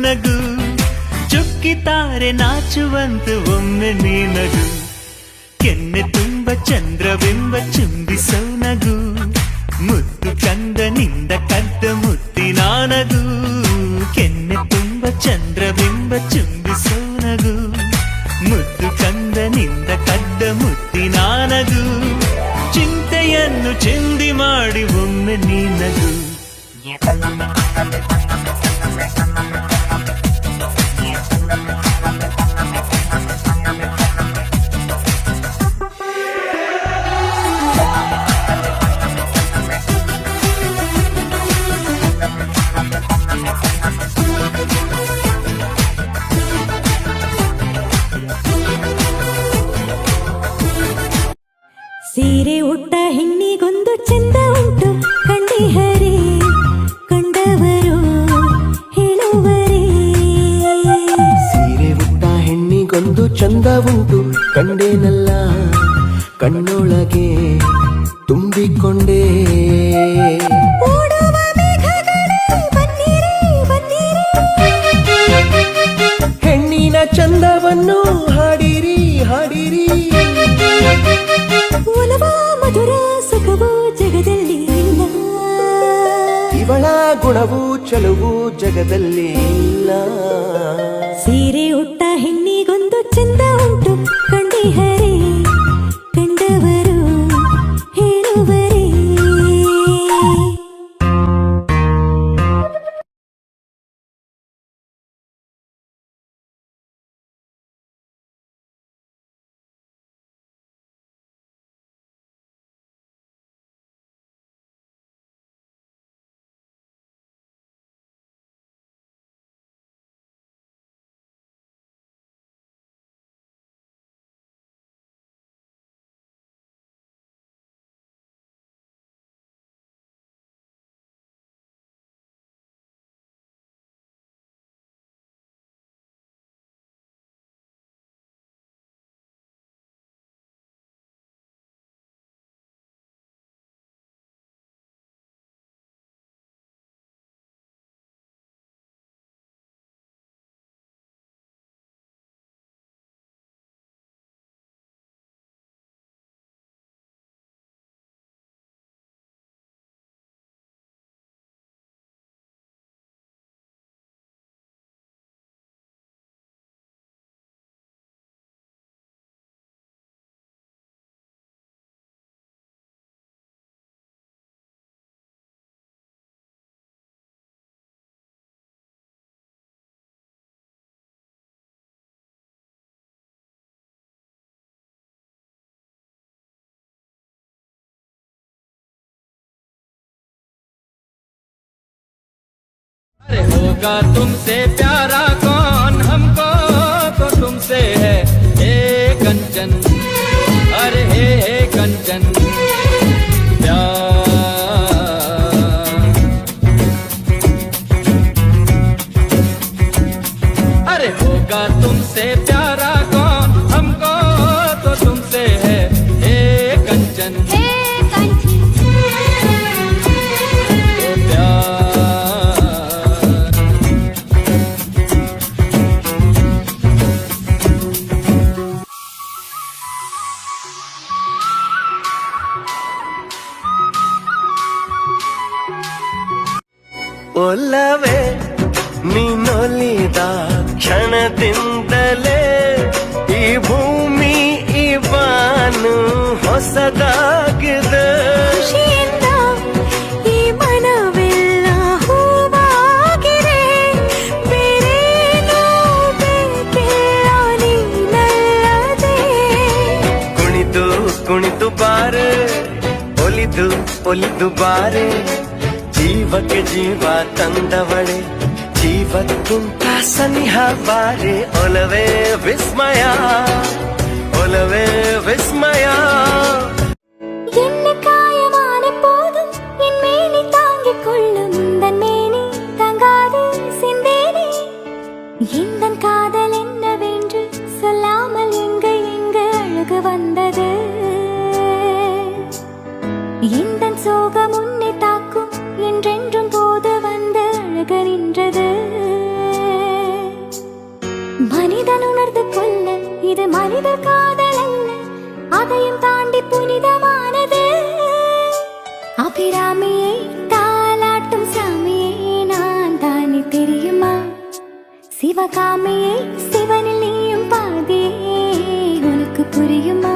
ನಗು ಚುಕ್ಕಿತಾರೆ ನಾಚುವಂತ ಒಮ್ಮೆ ನೀ ನಗು ಕೆನ್ನೆ ತುಂಬ ಚಂದ್ರವೆಂಬ ಚುಂಬಿಸೋ ನಗು ಮುದ್ದು ಕಂದನಿಂದ ಕದ್ದ ಮುತ್ತಿನ ನಗು ಕೆನ್ನೆ ತುಂಬ ಚಂದ್ರವೆಂಬ ಚುಂಬಿಸೋ ನಗು ಮುದ್ದು ಕಂದನಿಂದ ಕದ್ದ ಮುತ್ತಿನ ನಗು ಚಿಂತೆಯನ್ನು ಚಿಂದಿ ಮಾಡಿ ಒಮ್ಮೆ ನೀ ನಗು ಸೀರೆ ಉಟ್ಟ ಹೆಣ್ಣಿಗೊಂದು ಚಂದ ಉಂಟು ಕಂಡಿ ಹರಿ ಕಂಡವರು ಹೇಳುವರೇ ಸೀರೆ ಉಟ್ಟ ಹೆಣ್ಣಿಗೊಂದು ಚಂದ ಉಂಟು ಕಂಡೇನಲ್ಲ ಕಣ್ಣೊಳಗೆ ತುಂಬಿಕೊಂಡೇ ಓಡುವ ಮೇಘಗಳೇ ಬನ್ನಿರಿ ಬನ್ನಿರಿ ಹೆಣ್ಣಿನ ಚಂದವನ್ನು ಹಾಡಿರಿ ಹಾಡಿರಿ ಒಲವ ಮಧುರ ಸುಖವು ಜಗದಲ್ಲಿ ಇಲ್ಲ ಇವಳ ಗುಣವು ಚಲುವು ಜಗದಲ್ಲಿ ಇಲ್ಲ ಸೀರೆ ಉಟ್ಟ ಹೆಣ್ಣಿಗೊಂದು ಚಂದ ಉಂಟು ಕಂಡಿ ಹರಿ ಕಂಡವರು ಹೇಳುವರೇ अरे होगा तुमसे प्यारा कौन हमको तो तुमसे है हे कंचन अरे हे कंचन प्यार अरे होगा तुमसे प्यारा कौन हमको तो तुमसे है हे कंचन ಒಲವೇ ನೀನೊಲಿದ ಕ್ಷಣದಿಂದಲೇ ಈ ಭೂಮಿ ಈ ಬಾನು ಹೊಸದಾಗಿದೆ ಖುಷಿಯಿಂದ ಈ ಮನವೆಲ್ಲ ಹೂವಾಗಿದೆ ಬೇರೇನೂ ಬೇಕಿಲ್ಲ ನೀನಲ್ಲದೆ ಕುಣಿದು ಕುಣಿದು ಬಾರೆ ಒಲಿದು ಒಲಿದು ಬಾರೆ ಜೀವಕ್ಕೆ ಜೀವ ತಂದವಳೆ ಜೀವಕ್ಕಿಂತ ಸನಿಹ ಬಾರೆ ಒಲವೇ ವಿಸ್ಮಯ ಒಲವೇ ವಿಸ್ಮಯ என்ன காயமான போதும் என் மேனி தாங்கிக் கொள்ளும் தன் மேனி தாங்காது சிந்தேனே எந்தன் காதல் என்னவென்று சொல்லாமல் எங்கு அழகு வந்தது எந்தன் சோகம் உன்னை தாக்கும் என்றென்றும் போது வந்து அழகு நின்றது இது மனித காதல் அல்ல, அதையும் தாண்டி புனிதமானது. அபிராமியை தாலாட்டும் சாமியே நான் தானே தெரியுமா? சிவகாமியை சிவனில் நீயும் பாதியே உனக்கு புரியுமா?